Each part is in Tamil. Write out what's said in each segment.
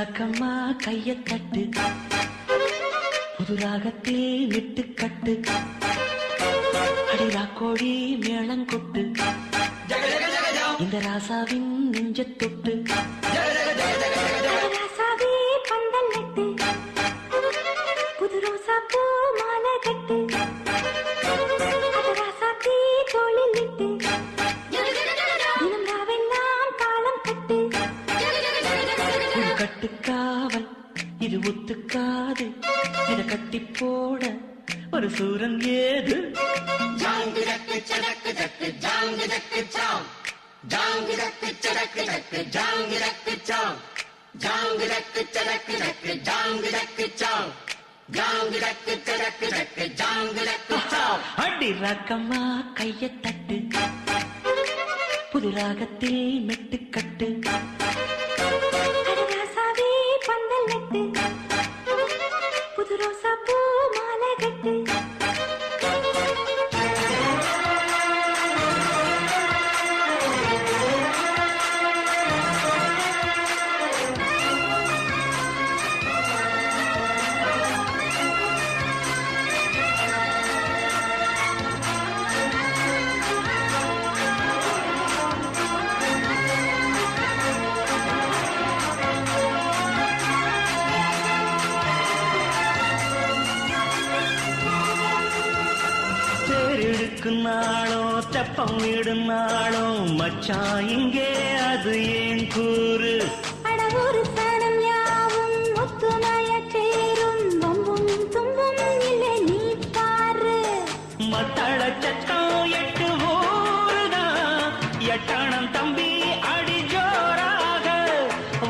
ராக்கம்மா கைய தட்டு, புது ராகத்தில் விட்டு கட்டு, அடி ராக்கோழி மேளங்கொட்டு, இந்த ராசாவின் நெஞ்ச தொட்டு, ராசாவே பந்தல் நட்டு, புது ரோசா பூ மாலை கட்டு, ராசாத்தி தோளில் இட்டு, தினம் ராவெல்லாம் தாளம் கட்டு. கட்டுக்காவல் இது ஒத்துக்காது, இத கட்டி போட ஒரு சூரன் ஏது. ஜாங்கு தக்கு சடக்கு தக்கு ஜாங்கு தக்கு சாம், ஜாங்கு தக்கு சடக்கு தக்கு ஜாங்கு தக்கு சாம், ஜாங்கு தக்கு சடக்கு தக்கு ஜாங்கு தக்கு சாம், ஜாங்கு தக்கு சடக்கு தக்கு ஜாங்கு தக்கு சாம். அடி ராக்கம்மா கைய தட்டு, புது ராகத்தில் மெட்டு கட்டு, ராசாவே பந்தல் நட்டு, புது ரோசா பூ மாலை கட்டு. நாளோ தெப்பம் விடும் நாளோ மச்சான் இங்கே அது ஏன் கூறு. அடவூரு சனம் யாவும் ஒத்துமைய சேரும், வம்பும் தும்பும் இல்லை நீ பாரு. மத்தள சத்தம் எட்டு ஊருதான், எட்டணம் தம்பி அடி ஜோராக,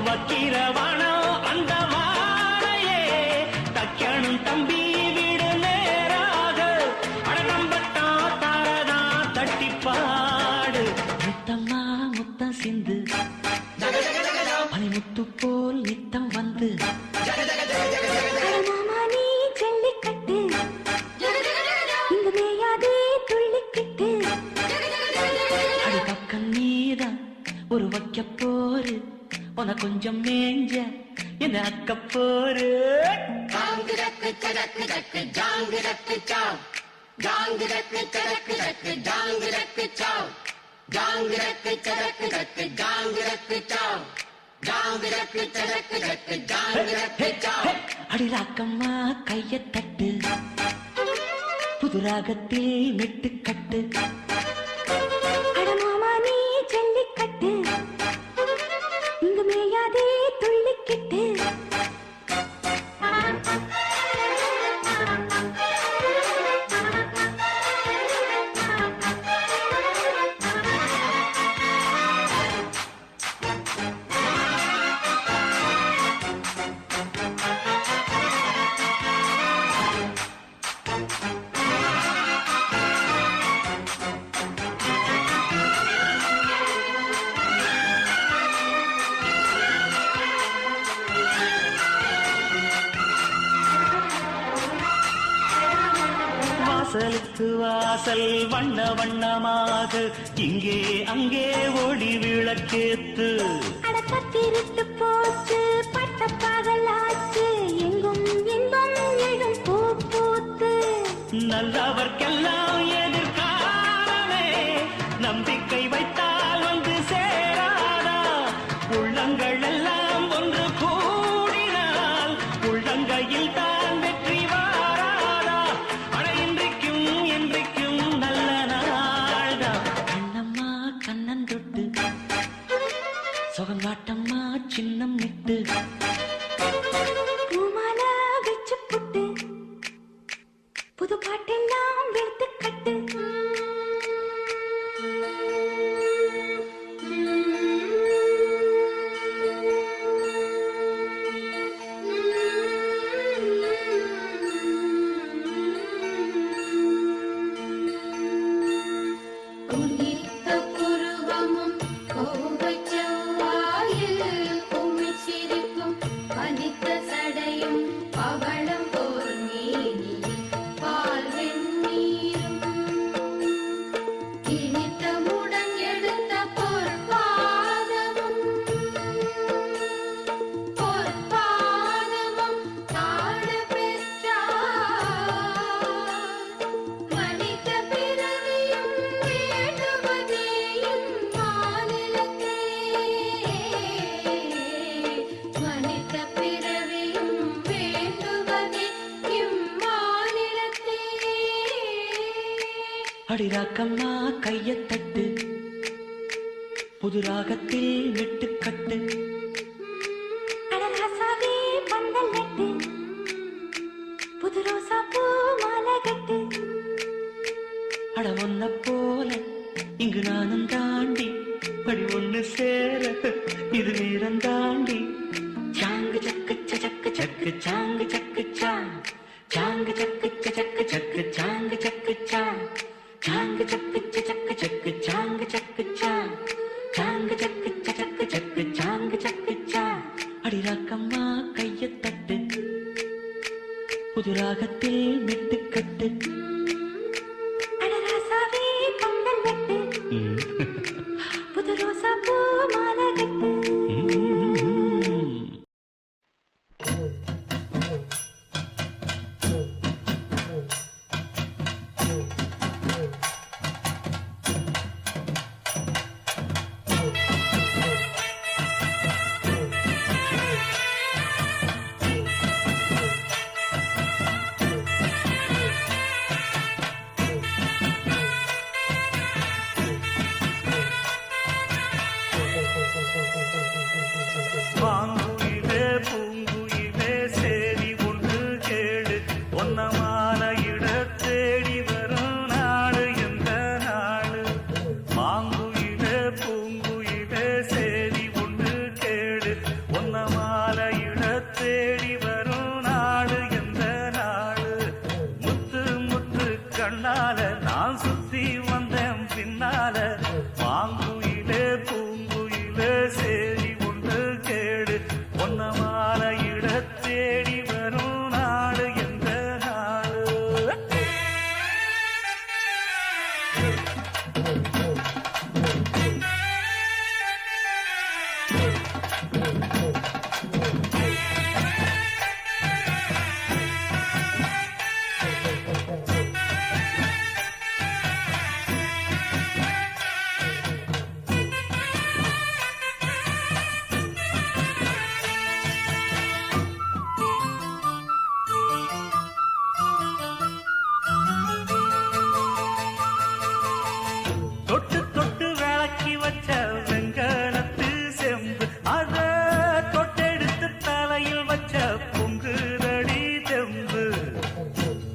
வக்கிரவானம் அந்த வாழையே தக்கணும் தம்பி வீடு நேராக. அடநம்பட்டா தாரதா தட்டி பாடு, முத்தம்மா முத்தம் சிந்து, பனிமுத்து போல் நித்தம் வந்து, மாமா நீ ஜல்லிக்கட்டு, இங்கு மேயாதே துள்ளிக்கிட்டு. அடி பக்கம் நீதான் ஒரு வைக்க போரு, உன கொஞ்சம் மேஞ்ச என்ன அக்க போரு. ஜாங்கு தக்கு சடக்கு தக்கு ஜாங்கு தக்கு சாம், ஜாங்கு தக்கு சடக்கு தக்கு ஜாங்கு தக்கு சாம், ஜாங்கு தக்கு சடக்கு தக்கு ஜாங்கு தக்கு சாம், ஜாங்கு தக்கு சடக்கு தக்கு ஜாங்கு தக்கு சாம். அடி ராக்கம்மா கைய தட்டு, புது ராகத்தில் மெட்டு கட்டு, அட மாமா நீ ஜல்லிக்கட்டு, இங்கு மேயாதே துள்ளிக்கிட்டு. வாசலுக்கு வாசல் வண்ண வண்ணமாக, இங்கே அங்கே ஒளி விளக்கேத்து. அடக்கத்திருட்டு போச்சு பட்ட பகலாச்சு, எங்கும் இன்பம் எழும் பூ பூத்து. நல்லவர்க்கெல்லாம் எதிர்காலமே, நம்பிக்கை வைத்தால் வந்து சேராதா. உள்ளங்கள் எல்லாம் ஒன்று கூடினால், உள்ளங்கையில் தான் வெற்றி வாராதா. அட இன்றைக்கும் என்றைக்கும் நல்ல நாள்தான். கண்ணம்மா கண்ணன் தொட்டு, சுகங்காட்டம்மா சின்னம் விட்டு, பூமாலை வச்சு புட்டு, புது பாட்டெல்லாம் வெளுத்து கட்டு. அடிராக்கம்மா கையத்தட்டு புது ராகத்தில் மெட்டுக்கட்டு அடராசாவே பந்தல் நட்டு புது ரோசா பூ மாலை கட்டு அட ஒன்ன போல இங்கு நானும் தாண்டி படி ஒண்ணு சேர இது நேரம் தாண்டி சாங்கு சக்கு சக்கு சக்கு சாங்கு சக்கு சாங்கு சக்கு சக்கு சக்கு சாங்கு சக்கு சாங்கு சக்கு சக்கு சக்கு சாங்கு சக்கு சாங்கு சக்கு சக்கு சக்கு சாங்கு சக்கு அடிராக்கம்மா கையத்தட்டு புது ராகத்தில் மெட்டுக்கட்டு அடராசாவே பந்தல் நட்டு புது ரோசா பூ மாலை கட்டு பாங்குயிலே பூங்குயிலே சேரி ஒன்று கேடு ஒன்னமான இட தேடி வரும் நாடு எந்த நாடு பாங்குயிலே பூங்குயிலே சேரி ஒன்று கேடு ஒன்னமான இட தேடி வரும் நாடு எந்த நாடு முத்து முத்து கண்ணால நான் சுத்தி வந்தேன் பின்னால பாங்குயிலே பூங்குயிலே சேரி ஒன்று கேடு ஒன்னமான இட தேடி வரும் நாடு எந்த நாடு தொட்டு தொட்டு விளக்கி வச்ச வெங்கலத்து செம்பு அத தொட்டெடுத்து தலையில் வச்ச பொங்குதடி தெம்பு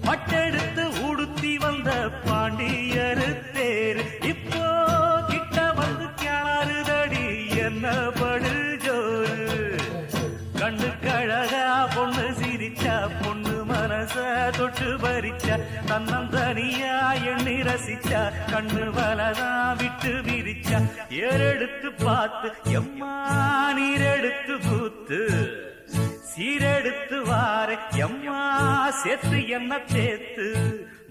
பட்டெடுத்து உடுத்தி வந்த பாண்டியரு தேரு இப்போ கிட்ட வந்து கிணறுதடி என்ன படு ஜோரு கண்ணு கழகா பொண்ணு சிரிச்சா பொண்ணு மனச தொட்டு பறிச்சா தன்னந்தனியா எண்ணி ரசிச்சா கண்ணு வலதா விட்டு விரிச்சா ஏறெடுத்து பார்த்து எம்மா நீரெடுத்து பூத்து சீரெடுத்து வார எம்மா சேர்த்து என்ன சேர்த்து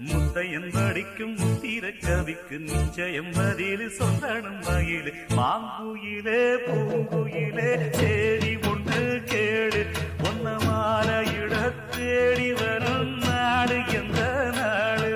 முத்தையன் படிக்கும் முத்திர கவிக்கு நிச்சயம் பதில் சொந்தனும் மயிலு மாங்குயிலே பூங்குயிலே சேரி ஒன்று கேடு ஒன்னமான இட தேடி வரும் நாடு எந்த நாடு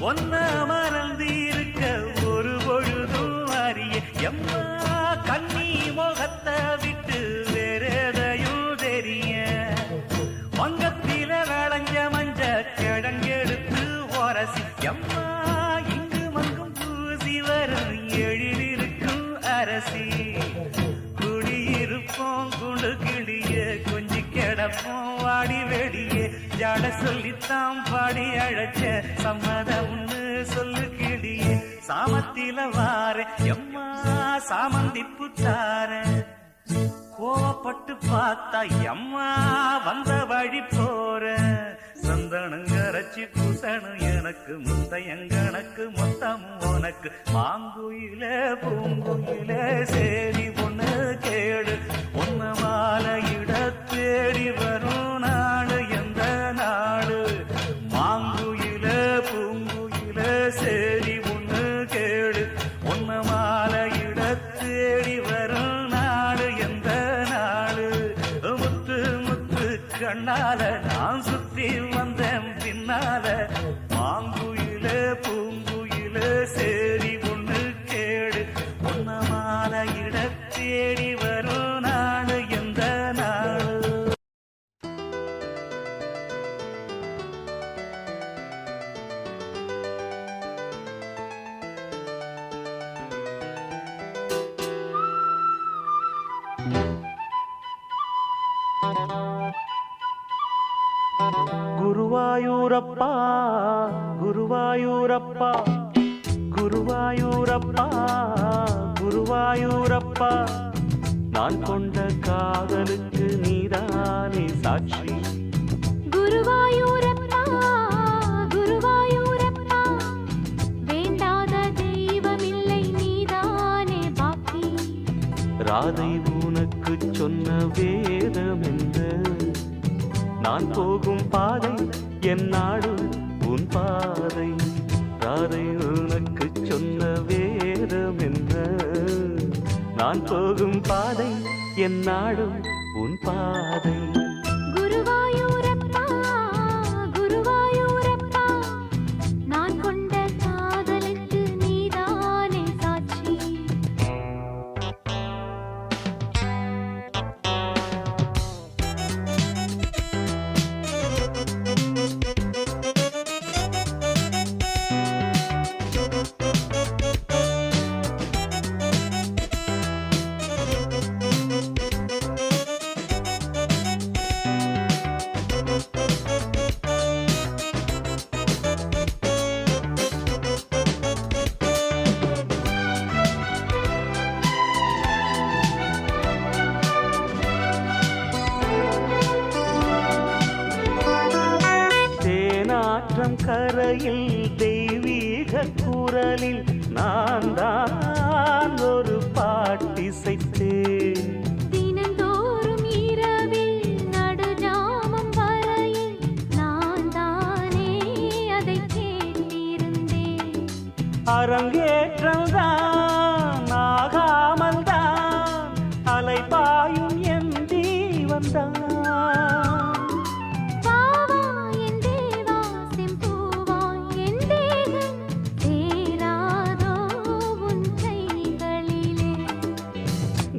ஒன்ன மறந்திருக்க ஒரு பொழுதும் அறிய எம்மா கண்ணி முகத்தை விட்டு வேறெதையும் தெரிய வங்கத்தில விளைஞ்ச மஞ்ச கிழங்கெடுத்து உரசி எம்மா இங்கு மங்கும் பூசி வரும் எழிலிருக்கும் அரசி குடியிருப்போம் குண்டு கிளிய கொஞ்சி கிடப்போம் வாடி வெடியே ஜட சொல்லித்தான் பாடி அழைச்ச சம்மதம்னு சொல்லு கிளியே சாமத்தில வார எம்மா சாமந்திப்பு தார கோவப்பட்டு பார்த்தா எம்மா வந்த வழி போற சந்தனங்கரைச்சி பூசணும் எனக்கு முத்தையங்கணக்கு மொத்தமும் உனக்கு மாங்குயிலே பூங்குயிலே சேரி பொண்ணு கேடு ஒன்ன மாலையிட தேடி வரும் நாடு எந்த நாடு தேடி வரும் நாடு எந்த நாடு? குருவாயூரப்பா குருவாயூரப்பா குருவாயூரப்பா குருவாயூரப்பா நான் கொண்ட காதலுக்கு நீதானே சாட்சி. குருவாயூரப்பா குருவாயூரப்பா வேண்டாத தெய்வமில்லை நீதானே பாக்கி. ராதை உனக்கு சொன்ன வேதம் என்ன? நான் போகும் பாதை என் நாடு உன் பாதை. ராதை உனக்கு சொன்ன வேதம் என்ன? நான் போகும் பாதை என் நாடு உன் பாதை. குருவாயூரப்பா குருவாயூரப்பா நான் கொண்ட காதலுக்கு நீதானே சாட்சி. கரையில் தெய்வீக குரலில் நான் தான் ஒரு பாட்டிசைத்தேன். தினந்தோறும் இரவில் நடுஜாமம் வரையில் நான் தானே அதை கேட்டிருந்தேன். அரங்கேற்றம் தான் ஆகாமல் தான் அலைபாயும் என் ஜீவன் தான்.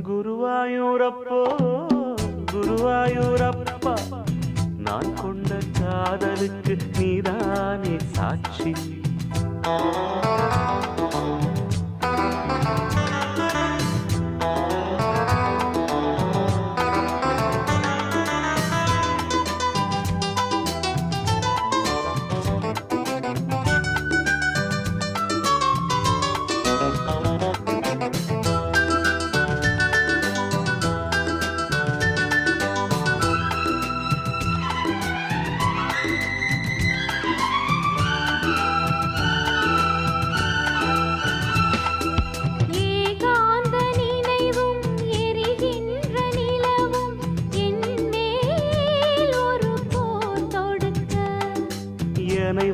குருவாயூரப்போ குருவாயூரப்பா நான் கொண்ட காதலுக்கு நீதானே சாட்சி.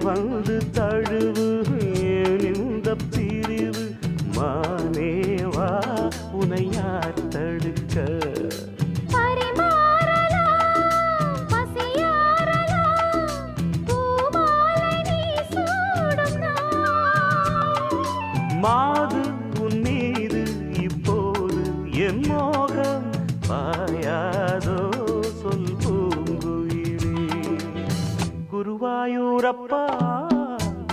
வந்து தழுவு இந்த பிரிவு மானேவா உனை யார் தடுக்க. மாது உன் மீது இப்போது என் மோகம் பாயாதோ சொல் பூங்குயிலே. குருவாயூரப்பா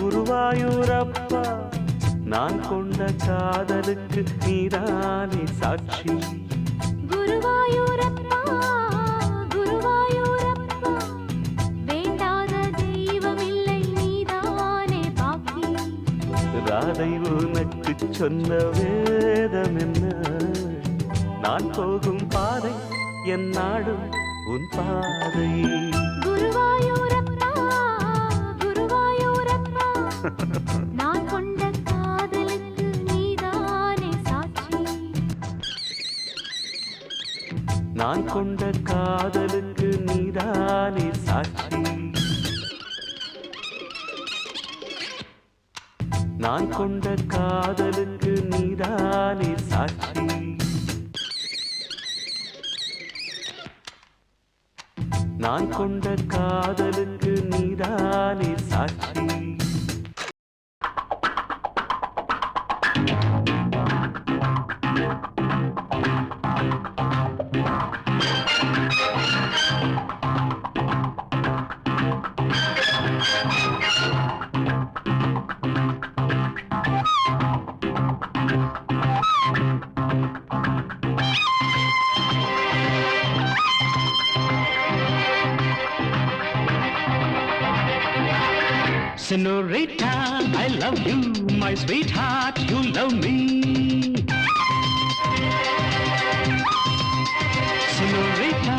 குருவாயூரப்பா நான் கொண்ட காதலுக்கு நீதானே சாட்சி. குருவாயூரப்பா குருவாயூரப்பா வேண்டாத தெய்வமில்லை நீதானே பாக்கி. ராதை உனக்கு சொன்ன வேதம் என்ன? நான் போகும் பாதை என் நாடும் உன் பாதை. குருவாயூரப்பா குருவாயூரப்பா நான் கொண்ட காதலுக்கு நீதானே சாட்சி. நான் கொண்ட காதலுக்கு நீதானே சாட்சி. நான் கொண்ட காதலுக்கு நீதானே சாட்சி. நான் கொண்ட காதலுக்கு நீதானே சாட்சி. Senorita, I love you, my sweetheart, you love me. Senorita,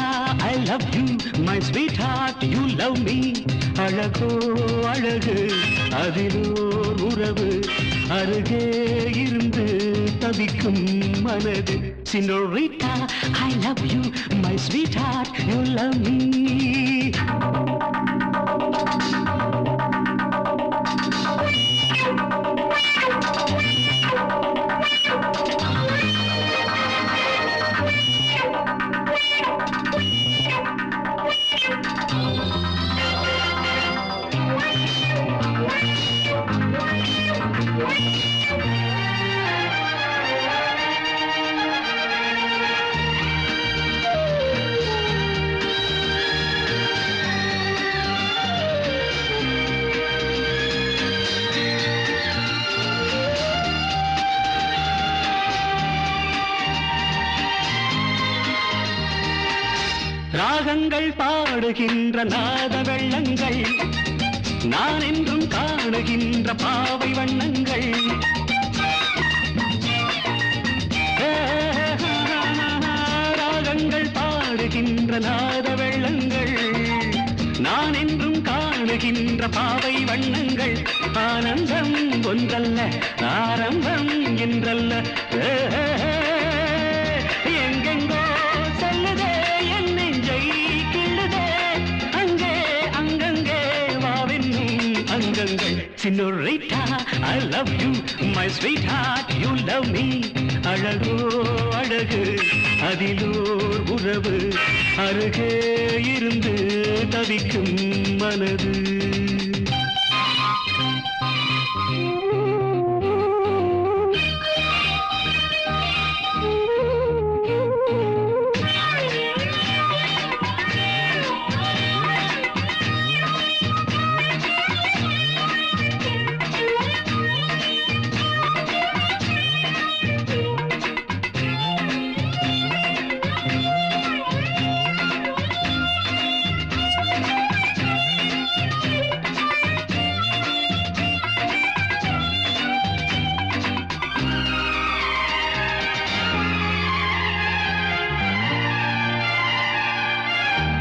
I love you, my sweetheart, you love me. அழகோ அழகு அதிலோர் உறவு அருகே இருந்து தவிக்கும் மனது. Senorita, I love you, my sweetheart, you love me. ராகங்கள் பாடுகின்ற நாத வெள்ளங்கள் நான் என்றும் காணுகின்ற பாவை வண்ணங்கள். ராகங்கள் பாடுகின்ற நாத வெள்ளங்கள் நான் என்றும் காணுகின்ற பாவை வண்ணங்கள். ஆனந்தம் ஒன்றல்ல ஆரம்பம் என்றல்ல எங்கெங்கோ செல்லுதே என் நெஞ்சை கிள்ளுதே அங்கே அங்கங்கே வாவென்னும் அங்கங்கள். Senorita, I love you, my sweetheart, you love me. அழகோ அழகு அதிலோர் உறவு அருகே இருந்து தவிக்கும் மனது.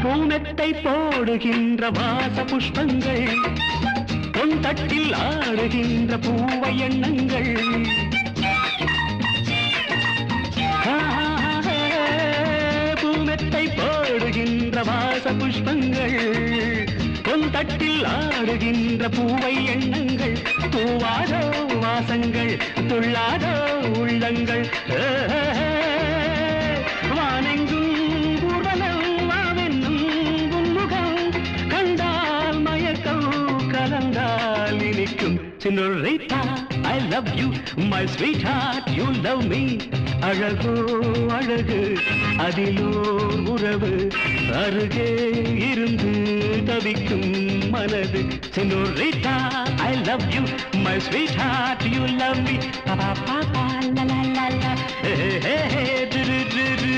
பூனத்தை போடுகின்ற வாச புஷ்பங்கள் பொன் தட்டில் ஆடுகின்ற பூவை எண்ணங்கள். பூனத்தை போடுகின்ற வாச புஷ்பங்கள் பொன் தட்டில் ஆடுகின்ற பூவை எண்ணங்கள். பூவாதோ வாசங்கள் துள்ளாதோ உள்ளங்கள். வானெங்கும் Senorita, I love you, my sweetheart, you love me. அழகோ அழகு அதிலோர் உறவு அருகே இருந்து தவிக்கும் மனது. Senorita, I love you, my sweetheart, you love me. Pa pa pa pa la la la la, hey hey hey, do do do do.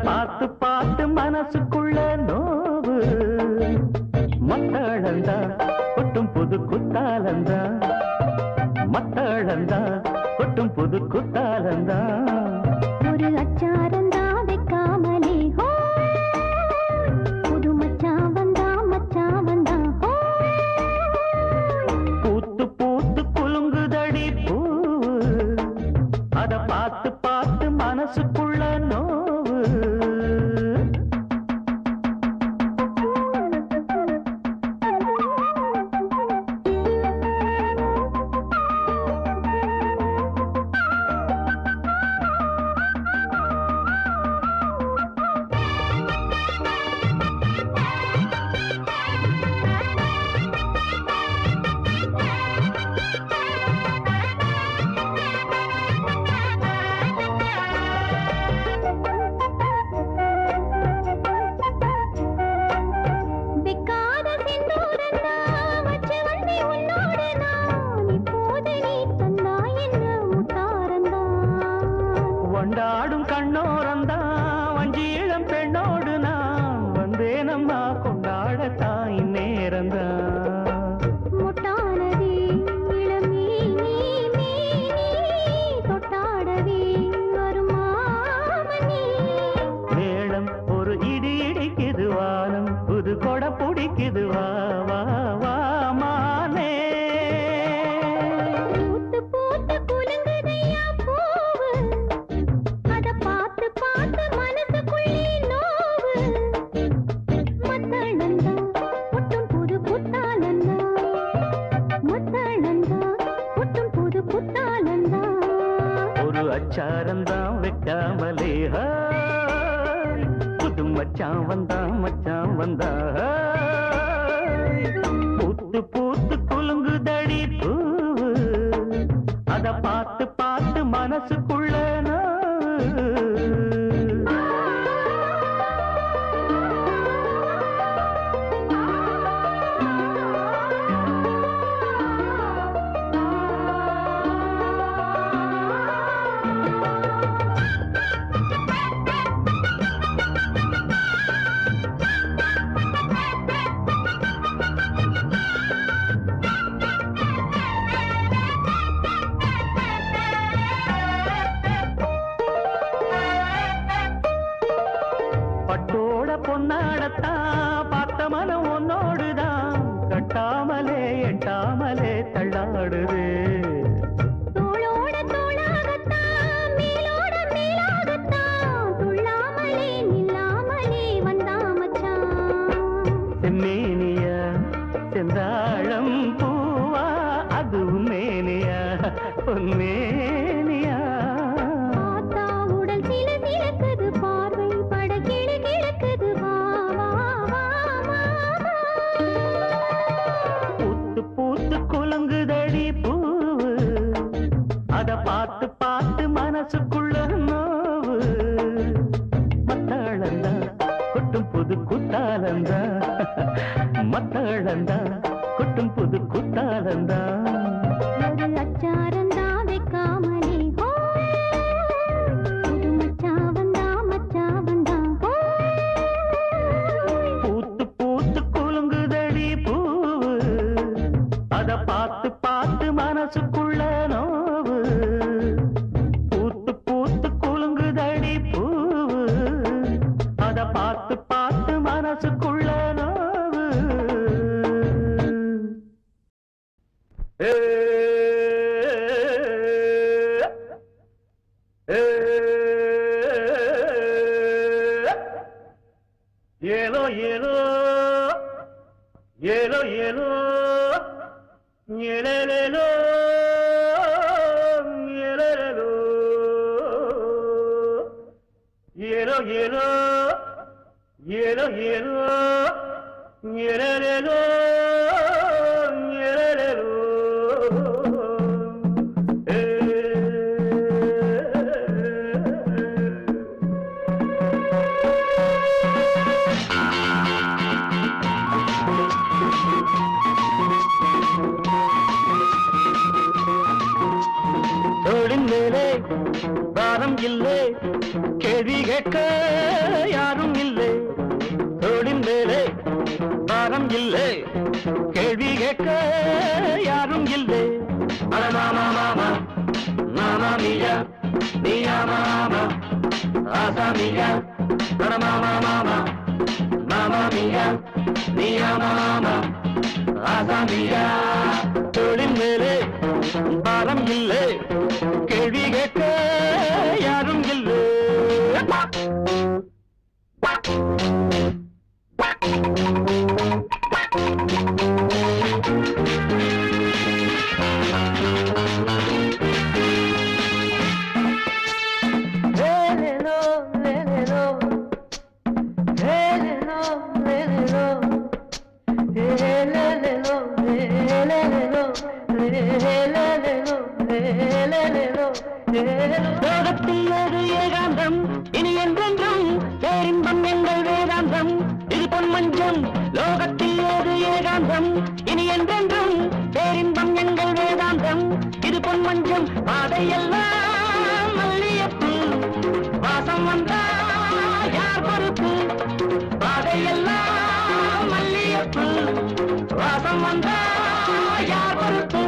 பார்த்து பார்த்து மனசுக்குள்ள நோவு மத்தளந்தா கொட்டும் புது குத்தாலந்தா. மத்தளந்தா கொட்டும் புது குத்தாலந்தா. ஒரு அச்சாரந்தா வைக்காமலே ஹோ புது மச்சான் வந்தா ஹோ. பூத்து பூத்து குலுங்குதடி பூ அத பார்த்து பார்த்து மனசுக்குள்ள நோவு. அச்சாரந்தான் வைக்காமலே புது மச்சான் வந்தா பூத்து பூத்து குலுங்குதடி பூவு அத பார்த்து பார்த்து மனசுக்குள்ள பட்டோட பொன்னாடத்தான் பார்த்த மனம் உன்னோடுதான் கட்டாமலே எட்டாமலே தள்ளாடுது தோளோட தோளாகத்தான் மேலோட மேலாகத்தான் துள்ளாமலே நில்லாமலே வந்தா மச்சான் செம்மேனியா செந்தாழம் பூவா அது உன்மேனியா உன்மேனியா பார்த்தா உடல் சில சிலக்குது பார்வை பட கிளு கிழக்குது வா வா வா வா பூத்து பூத்து குலுங்குதடி பூவு அத பார்த்து பார்த்து மனசுக்குள்ள நோவு மத்தாளந்தா கொட்டும் புது குத்தாலந்தா மத்தாளந்தா கொட்டும் புது குத்தாலந்தா ஒரு அச்சாரந்தா வைக்காமலே புது மச்சான் வந்தா பூத்து பூத்து குலுங்குதடி பூவு அத பார்த்து பார்த்து மனசுக்குள்ள நோவு பூத்து பூத்து குலுங்குதடி பூவு அத பார்த்து பார்த்து மனசுக்குள்ள நோவு ஏ ஏ ஏலோ ஏலோ ஏலோ ஏலோ ஏலேலோ ஏலேலோ ஏலோ ஏலோ ஏலோ ஏலோ ஏலேலோ ஏலேலோ தோளின் மேலே பாரம் இல்லை கேள்வி கேட்க யாரும் இல்லை தோளின் மேலே பாரம் இல்லை கேள்வி கேட்க யாரும் இல்லை மாமா மாமா மாமா மியா மியா மாமா ஆசா மியா மாமா மாமா மாமா மியா மியா மாமா ஆசா மியா தோளின் மேலே பாரம் இல்லை கேள்வி கேட்க யாரும் இல்லை லோகத்தில் ஒரு ஏகாந்தம் இனி என்றென்றும் பேரின்பம் எங்கள் வேதாந்தம் இது பொன்மஞ்சம் லோகத்தில் ஒரு ஏகாந்தம் இனி என்றென்றும் பேரின்பம் எங்கள் வேதாந்தம் இது பொன்மஞ்சம் பாதையெல்லாம் மல்லியப்பு வாசம் வந்தா யார் பொறுப்பு பாதையெல்லாம் மல்லியப்பு வாசம் வந்தா யார் பொறுப்பு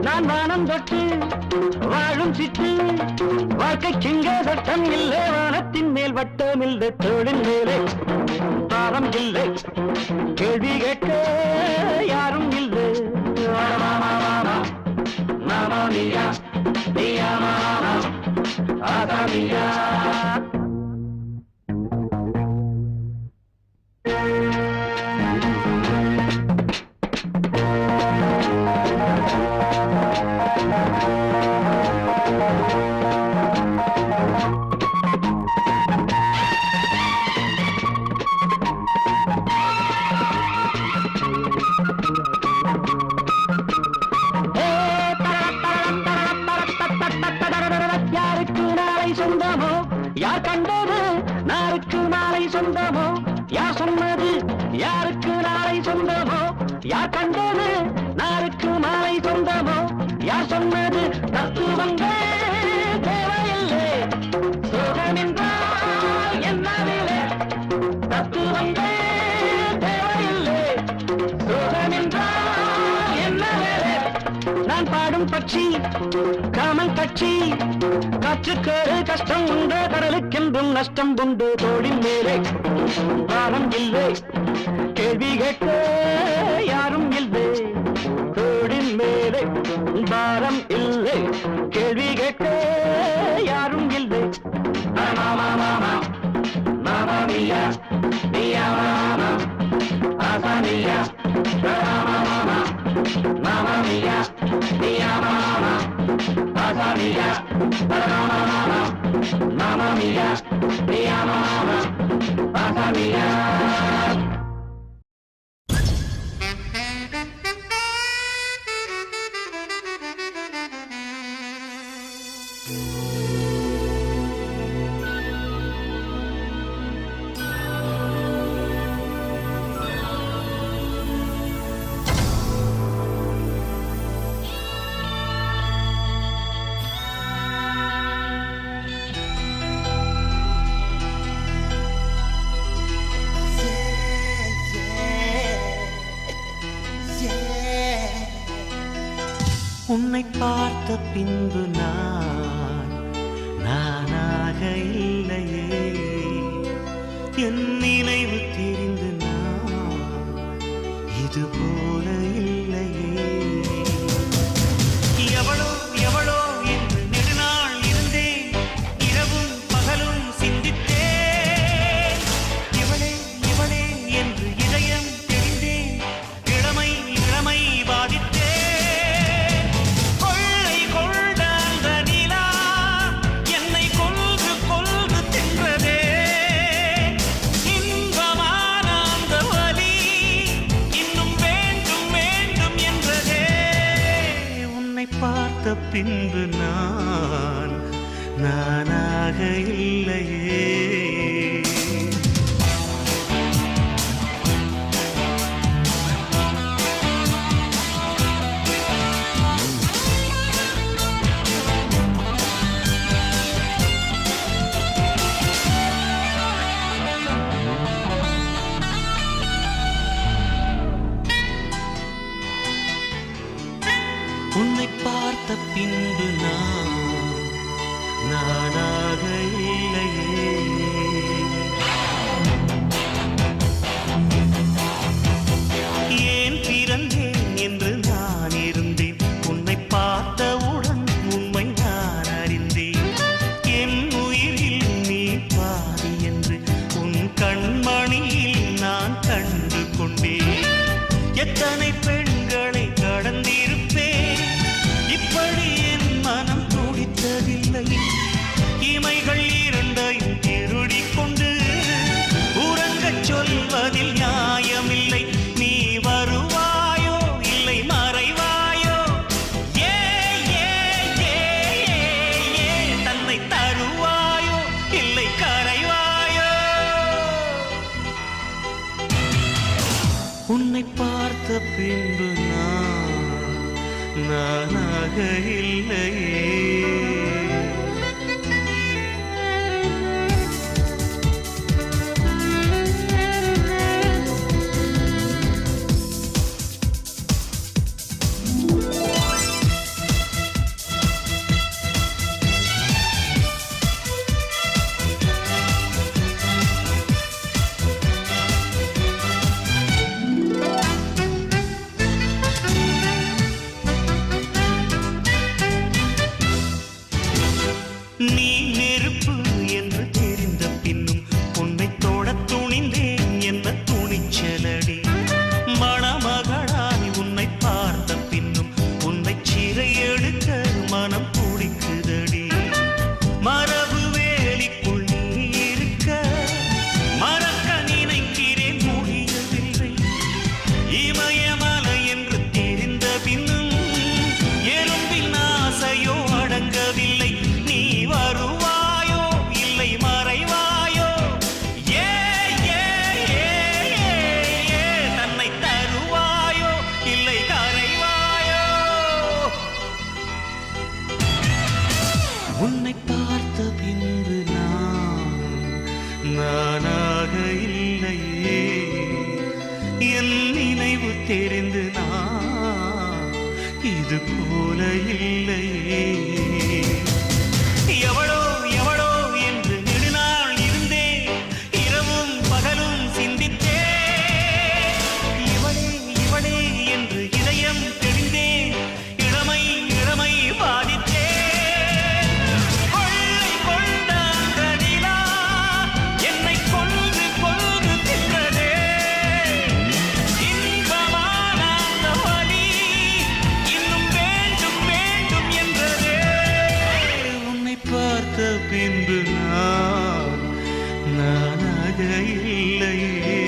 நான் வானம் தொட்டு வாழும் சிட்டு வாழ்க்கை சிங்க சட்டம் இல்லை வானத்தின் மேல் வட்டம் இல்லை தோளின் மேலே பாரம் இல்லை கேள்வி கேட்க யாரும் இல்லை மாமா மாமா மாமா மியா மியா மாமா ஆதா மியா சொந்தமோ யார் சொன்னது யாருக்கு நாளை சொந்தமோ யார் கண்டது நாருக்கு மாலை சொந்தமோ யார் சொன்னது தத்துவங்கள் தேவையில்லை சோகமென்றால் என்னவில்லை தத்துவங்கள் தேவையில்லை சோகமென்றால் என்னவில்லை நான் பாடும் பட்சி காமல் கட்சி காற்றுக்கேறு கஷ்டம் உண்டு கடலுக்கென்றும் நஷ்டம் உண்டு தோளின் மேலே பாரம் இல்லை கேள்வி கேட்க யாரும் இல்லை தோளின் மேலே பாரம் இல்லை கேள்வி கேட்க யாரும் இல்லை மாமா மாமா மாமா மியா மியா மாமா ஆசா மியா மாமா மாமா மாமா மியா மியா மாமா ஆசா மியா மாமா மாமா மாமா மியா மியா மாமா ஆசா மியா உன்னை பார்த்த பின்பு நானாக இல்லையே என் நினைவு தெரிந்து இது போல இல்லையே எவளோ எவளோ என்று நெடுநாள் இருந்தேன் இரவும் பகலும் சிந்தித்தேன் இவளே இவளே என்று இதயம் தெரிந்தேன் இளமை இளமை பாதித்தேன் பின்பு நானாக இல்லையே உன்னை பார்த்த பின்பு நானாக இல்லையே ஏன் பிறந்தேன் என்று நான் இருந்தேன் உன்னை பார்த்தவுடன் உண்மை நான் அறிந்தேன் என் உயிரில் நீ பாதி என்று உன் கண்மணியில் நான் கண்டு கொண்டேன் எத்தனை பெண்களை கடந்திருப்பேன் இப்படி என் மனம் துடித்ததில்லை இமைகள் இரண்டையும் திருடிக் கொண்டு உறங்கச் சொல்வதில் நியாயமில்லை நீ வருவாயோ இல்லை மறைவாயோ ஏ ஏ ஏ ஏ தன்னை தருவாயோ இல்லை கரைவாயோ உன்னை பார்த்த பின்பு நானாக இல்லையே நீ நெருப்பு என்று தெரிந்த பின்னும் உன்னை தொடத் துணிந்தேன் என்ன துணிச்சலடி மணமகளாய் உன்னை பார்த்த பின்னும் உன்னை சிறை எடுக்க மனம் துடிக்குதடி மரபு வேலிக்குள் நீ இருக்க மறக்க நினைக்கிறேன் முடியவில்லை இமயமலை என்று தெரிந்த பின்னும் எலும்பின் ஆசையோ அடங்கவில்லை நீ வருவாயோ இல்லை மறைவாயோ ஏ இது போல இல்லையே. எவளோ எவளோ என்று நெடுநாள் இருந்தேன், இரவும் பகலும் சிந்தித்தேன். இவளே இவளே என்று இதயம் தெளிந்தேன், இளமை இளமை பாதித்தேன். கொள்ளை கொண்ட அந்த நிலா என்னை கொன்று கொன்று தின்றதே. இன்பமான அந்த வலி இன்னும் வேண்டும் வேண்டும் என்றதே. உன்னை பார்த்த பின்பு நானாக இல்லையே.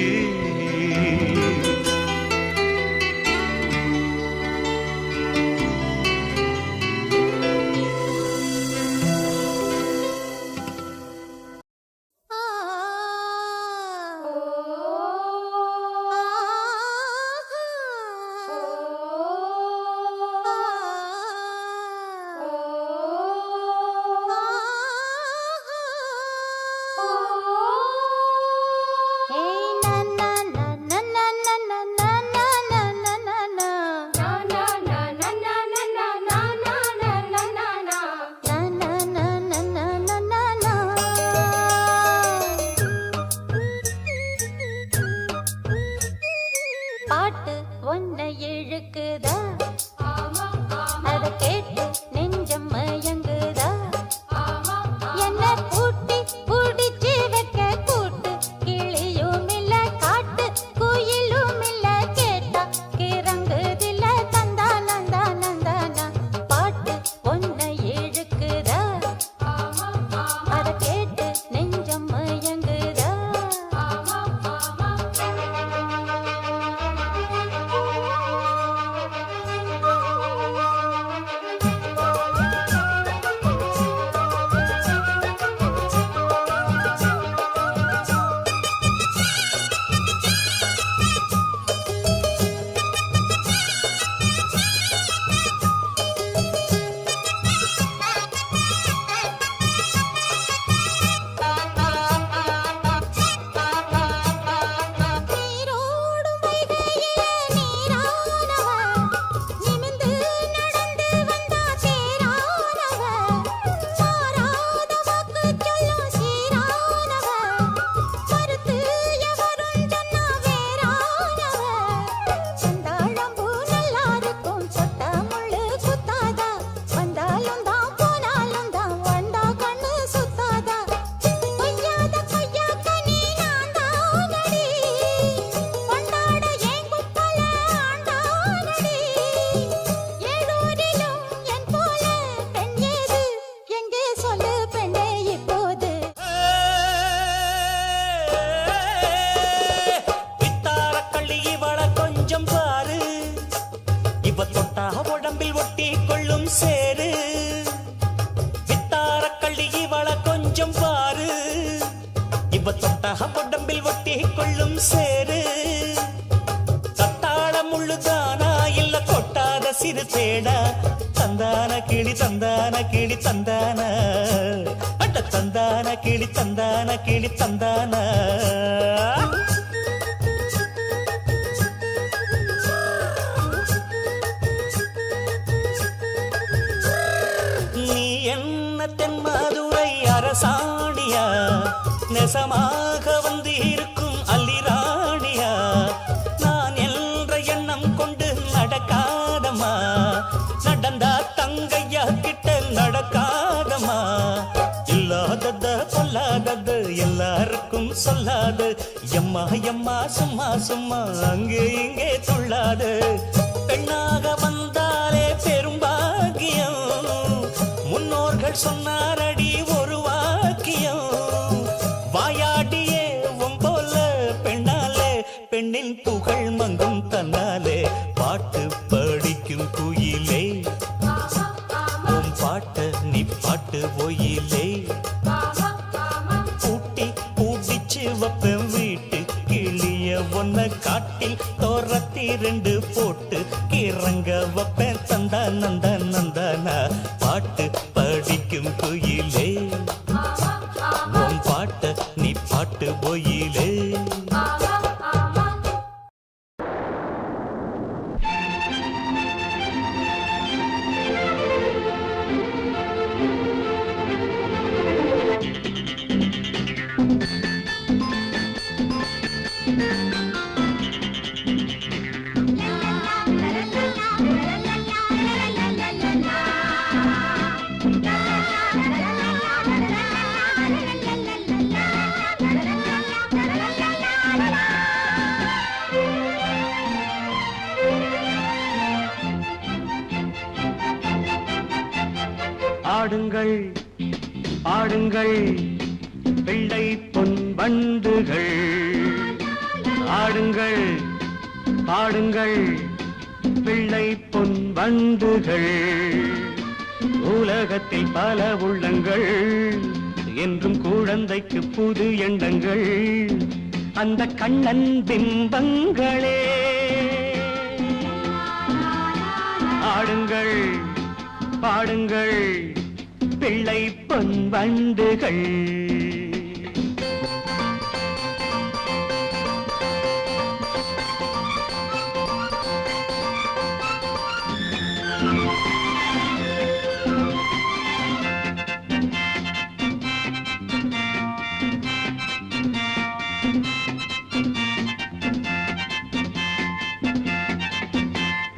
பாட்டு ஒன்னை இழுக்குதா, அத கேட்டு நெஞ்சம் மயங்குதா. என்ன பூட்டி புடிச்சு வைக்க கூட்டு கிளியும் இல்ல, காட்டு குயிலும் இல்ல, கேட்டா கிறங்குதில்ல. தந்தா நந்தா நந்தானா. பாட்டு ஒன்னை இழுக்குதா, அத கேட்டு நெஞ்சம் மயங்குதா. நீரோடும் வைகையிலே நீரானவ, நிமிர்ந்து நடந்து வந்தா தேரானவ. மாறாத வாக்கு சொல்லும் சீரானவ, மறுத்து எவரும் சொன்னா வேறானவ. செந்தாழம்பூ நல்லா இருக்கும், சொட்ட முள்ளு குத்தாதா. வந்தாலும் தான் போனாலும் தான் வந்தா கண்ணு சுத்தாதா. கொய்யாத கொய்யாக்க நீ நான் தானடி, கொண்டாட ஏன் குப்பல ஆண்டானடி. ஏழூரிலும் என் போல பெண் ஏது, எங்கே சொல்லு பெண்ணே இப்போது. பித்தாரக்கள்ளி இவள கொஞ்சம் பாரு, இவ தொட்டா உடம்பில் ஒட்டி கொள்ளும் சேரு. பித்தாரக்கள்ளி இவள கொஞ்சம் பாரு, இவ தொட்டா உடம்பில் ஒட்டி கொள்ளும் சேரு. தத்தாள முள்ளுதானா இல்ல கொட்டாத சிறு தேடா. தந்தான கிளி தந்தான கிளி தந்தான, அட்ட தந்தான கிளி தந்தான கிளி தந்தான. நீ என்ன தென்மதுரை அரசாணியா, நெசமாக வந்து இருக்கும் அல்லிராணியா. நான் என்ற எண்ணம் கொண்டு நடக்காதம்மா, நடந்தா தங்கையா கிட்ட நடக்காதம்மா. இல்லாதத பொல்லாதது எல்லாருக்கும் சொல்லாது. எம்மா எம்மா சும்மா சும்மா அங்கே இங்கே துள்ளாது. பெண்ணாக வந்தாலே பெரும்பாகியம், முன்னோர்கள் சொன்னாரடி ஒரு வாக்கியம். வாயாடியே போல பெண்ணாலே, பெண்ணின் புகழ் மங்கும் தன்னாலே. பாட்டு படிக்கும் குயிலே, உன் பாட்ட நீ பாட்டு ஒயிலே. பூட்டி பூட்டிச்சு வப்பேன் வீட்டு கிளிய, ஒன்ன காட்டில் தோரத்தி ரெண்டு போட்டு கிறங்க வப்பேன். தந்தா நந்தா நந்தானா. பாட்டு படிக்கும் குயிலே, உன் பாட்ட நீ பாட்டு ஒயிலே. ஆடுங்கள் ஆடுங்கள் பிள்ளை பொன் வண்டுகள் ஆடுங்கள் ஆடுங்கள் பிள்ளை பொன் வண்டுகள் உலகத்தில் பல உள்ளங்கள் என்றும் குழந்தைக்கு புது எண்ணங்கள் அந்த கண்ணன் பிம்பங்களே ஆடுங்கள் பாடுங்கள் பிள்ளை பொன் வண்டுகள்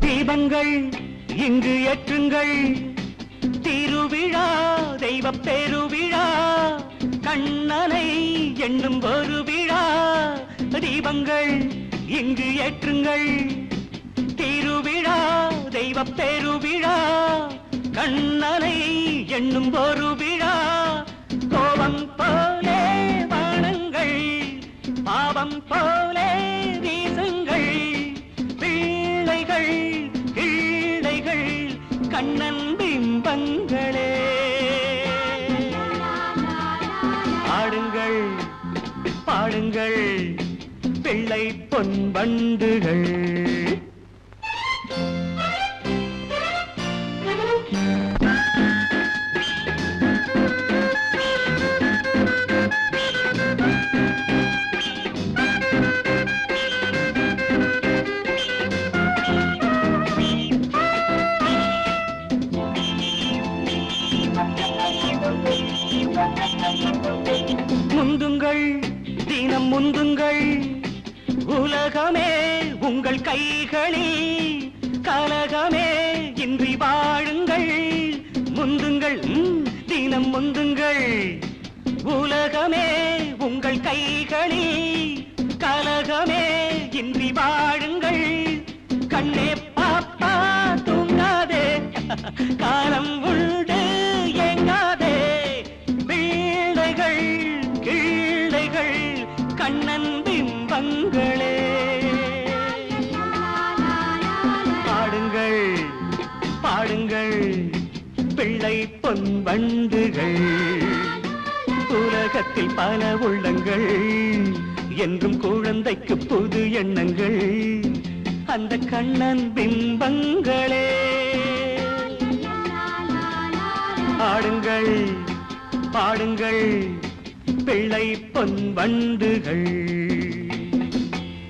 தீபங்கள் இங்கு ஏற்றுங்கள் திருவிழா தெய்வ பெருவிழா கண்ணனை எண்ணும் ஒரு விழா தீபங்கள் இங்கு ஏற்றுங்கள் திருவிழா தெய்வ பெருவிழா கண்ணனை எண்ணும் ஒரு விழா கோபம் போலே வானங்கள் பாவம் போலே வீசுங்கள் பிள்ளைகள் கிள்ளைகள் கண்ணன் பிம்பங்களே ஆடுங்கள் பாடுங்கள் பிள்ளை பொன் வண்டுகள் முந்துங்கள் தினம் முந்துங்கள் உலகமே உங்கள் கைகளில் கலகமே இன்றி வாழுங்கள் முந்துங்கள் தினம் முந்துங்கள் உலகமே உங்கள் கைகளில் கலகமே இன்றி வாழுங்கள் கண்ணே பாப்பா தூங்காதே காலம் உண்டு ஏங்காதே பிள்ளைகள் கிள்ளைகள் கண்ணன் பிம்பங்களே பாடுங்கள் பாடுங்கள் பிள்ளை பொன் வண்டுகள் உலகத்தில் பல உள்ளங்கள் என்றும் குழந்தைக்கு புது எண்ணங்கள் அந்த கண்ணன் பிம்பங்களே ஆடுங்கள் பாடுங்கள் பிள்ளை பொன் வண்டுகள்